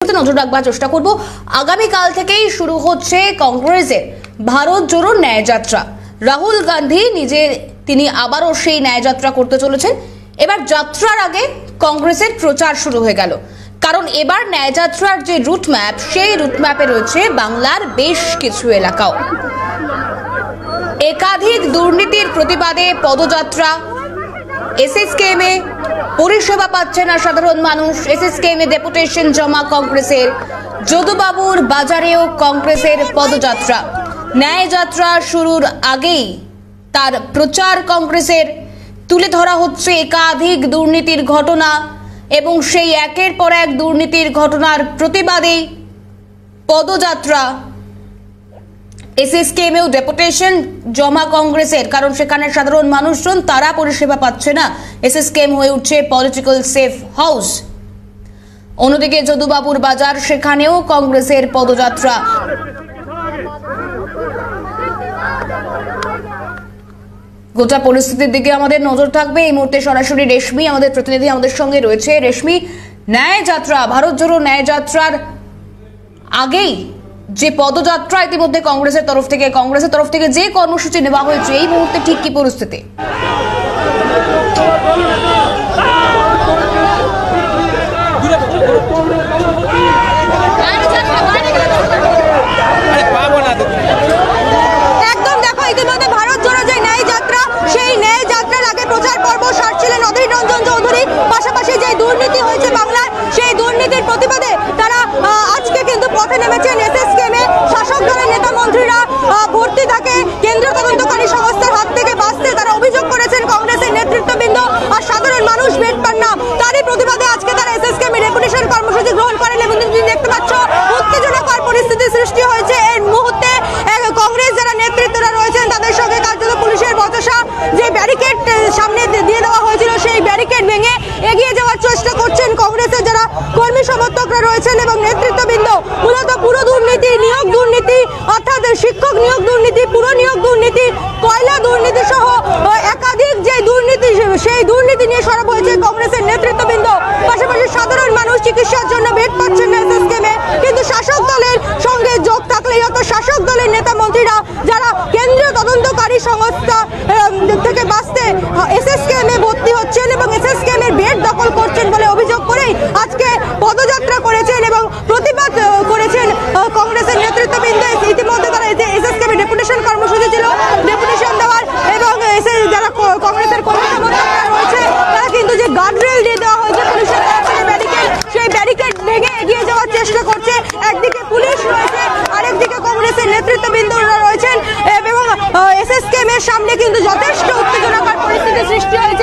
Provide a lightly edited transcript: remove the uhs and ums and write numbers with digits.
বিষয়গুলোতে নজর রাখবার চেষ্টা করব। আগামীকাল থেকেই শুরু হচ্ছে কংগ্রেসের ভারত জোড়ো ন্যায়যাত্রা। রাহুল গান্ধী তিনি আবারও সেই ন্যায়যাত্রা করতে চলেছেন। এবার যাত্রার আগে কংগ্রেসের প্রচার শুরু হয়ে গেল, কারণ এবার ন্যায়যাত্রার যে রুটম্যাপ, সেই রুটম্যাপে রয়েছে বাংলার বেশ কিছু এলাকাও। একাধিক দুর্নীতির প্রতিবাদে পদযাত্রা, এসএসকেএমে পরিষেবা পাচ্ছে না সাধারণ মানুষ, এসএসকেএমে ডেপুটেশন জমা কংগ্রেসের, যদুবাবুর বাজারেও কংগ্রেসের পদযাত্রা। ন্যায়যাত্রা শুরুর আগেই তার প্রচার কংগ্রেসের, তুলে ধরা হচ্ছে একাধিক দুর্নীতির ঘটনা এবং সেই একের পর এক দুর্নীতির ঘটনার প্রতিবাদেই পদযাত্রা। এসএসকেএমেও ডেপুটেশন জমা কংগ্রেসের, কারণ সেখানে সাধারণ মানুষজন তারা পরিষেবা পাচ্ছে না। এসএসকেএম হয়ে উঠছে পলিটিক্যাল সেফ হাউস। অন্যদিকে যদুবাবুর বাজার, সেখানেও কংগ্রেসের পদযাত্রা। গোটা পরিস্থিতির দিকে আমাদের নজর থাকবে। এই মুহূর্তে সরাসরি রেশমি আমাদের প্রতিনিধি আমাদের সঙ্গে রয়েছে। রেশমি, ন্যায়যাত্রা, ভারত জোড়ো ন্যায়যাত্রার আগেই যে পদযাত্রা ইতিমধ্যে কংগ্রেসের তরফ থেকে যে কর্মসূচি নেওয়া হয়েছে, এই মুহূর্তে ঠিক কি পরিস্থিতি? একদম দেখো, ইতিমধ্যে ভারত জোড়ো যে ন্যায়যাত্রা, সেই ন্যায়যাত্রার আগে প্রচার পর্ব সারছিলেন অধীর রঞ্জন চৌধুরী। পাশাপাশি যে দুর্নীতি হয়েছে বাংলায়, সেই দুর্নীতির প্রতিবাদে তারা আজকে কিন্তু পথে নেমেছেন। এসএসকেএমে শাসক দলের নেতা মন্ত্রীরা ভর্তি থাকে কেন্দ্রীয় তদন্তকারী সংস্থার হাত থেকে বাঁচতে। তারা অভিযোগ করেছেন কংগ্রেসের নেতৃত্ববৃন্দ আর সাধারণ মানুষ বেড পান না। তারই প্রতিবাদে আজকে তারা এসএসকেএমে ডেপুটেশন কর্মসূচি গ্রহণ করেন এবং তুমি দেখতে পাচ্ছ উত্তেজনাকর পরিস্থিতি সৃষ্টি হয়েছে। এর মুহূর্তে কংগ্রেস যারা নেতৃত্বরা রয়েছেন তাদের সঙ্গে কার্যত পুলিশের বচসা। যে ব্যারিকেড সামনে দিয়ে দেওয়া হয়েছিল, সেই ব্যারিকেড ভেঙে এগিয়ে যাওয়ার চেষ্টা করছেন কংগ্রেসের যারা কর্মী সমর্থকরা রয়েছেন এবং নেতৃত্ববৃন্দ। মূলত পুরো দুর্নীতি, নিয়োগ দুর্নীতি, অর্থাৎ শিক্ষক নিয়োগ দুর্নীতি, পুরো নিয়োগ দুর্নীতি, কয়লা দুর্নীতি সহ একাধিক যে দুর্নীতি, সেই দুর্নীতি নিয়ে সরব হয়েছে কংগ্রেসের নেতৃত্ববৃন্দ। পাশাপাশি সাধারণ মানুষ চিকিৎসার জন্য বেড পাচ্ছেন না এসএসকেএমে। কিন্তু শাসক দলের সঙ্গে যোগ থাকলেই হয়তো শাসক দলের নেতা মন্ত্রীরা যারা কেন্দ্রীয় তদন্তকারী সংস্থা থেকে বাঁচতে এসএসকেএমে ভর্তি হচ্ছেন এবং এসএসকেএমের বেড দখল করছেন বলে অভিযোগ করেই আজকে পদযাত্রা করেছেন এবং প্রতিবাদ করেছেন কংগ্রেসের নেতৃত্ববৃন্দ। ইতিমধ্যে তারা এসএসকেএমে ডেপুটেশন কর্মসূচি ছিল, ডেপুটেশন দেওয়ার এবং যারা কংগ্রেসের কর্মী সমর্থকরা রয়েছে তারা কিন্তু যে গার্ডরেল দিয়ে দেওয়া হয়েছে পুলিশের ব্যারিকেড, সেই ব্যারিকেড ভেঙে এগিয়ে যাওয়ার চেষ্টা করছে। একদিকে পুলিশ রয়েছে, আরেকদিকে কংগ্রেসের নেতৃত্ববৃন্দরা রয়েছেন এবং এসএসকেএমের সামনে কিন্তু যথেষ্ট উত্তেজনাকর পরিস্থিতি সৃষ্টি হয়েছে।